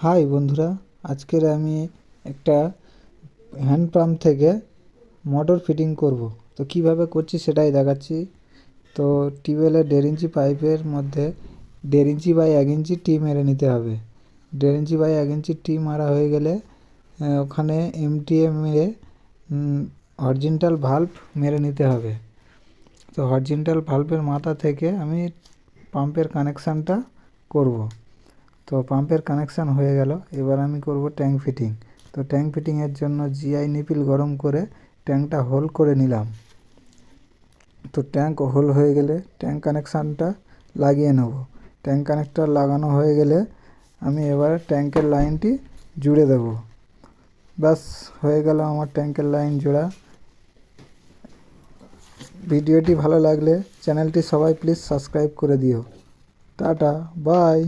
High বন্ধুরা, আজকের আমি একটা হ্যান্ড পাম্প থেকে মোটর ফিটিং করব। তো কিভাবে করছি সেটাই দেখাচ্ছি। তো টিউবওয়েলের 1.5 ইঞ্চি পাইপের মধ্যে 1.5 ইঞ্চি বাই 1 ইঞ্চি টি মেরে নিতে হবে। 1.5 ইঞ্চি বাই 1 ইঞ্চি টি মারা হয়ে গেলে ওখানে এমটিএ মেরে হরিজন্টাল ভাল্ব মেরে নিতে হবে। তো হরিজন্টাল ভাল্বের মাথা থেকে আমি পাম্পের কানেকশানটা করব। তো পাম্পের কানেকশান হয়ে গেল, এবার আমি করব ট্যাঙ্ক ফিটিং। তো ট্যাঙ্ক ফিটিংয়ের জন্য জিআই নিপিল গরম করে ট্যাঙ্কটা হোল করে নিলাম। তো ট্যাঙ্ক হোল হয়ে গেলে ট্যাঙ্ক কানেকশানটা লাগিয়ে নেব। ট্যাঙ্ক কানেক্টর লাগানো হয়ে গেলে আমি এবার ট্যাঙ্কের লাইনটি জুড়ে দেব। ব্যাস হয়ে গেল আমার ট্যাঙ্কের লাইন জোড়া। ভিডিওটি ভালো লাগলে চ্যানেলটি সবাই প্লিজ সাবস্ক্রাইব করে দিও। Tata, by.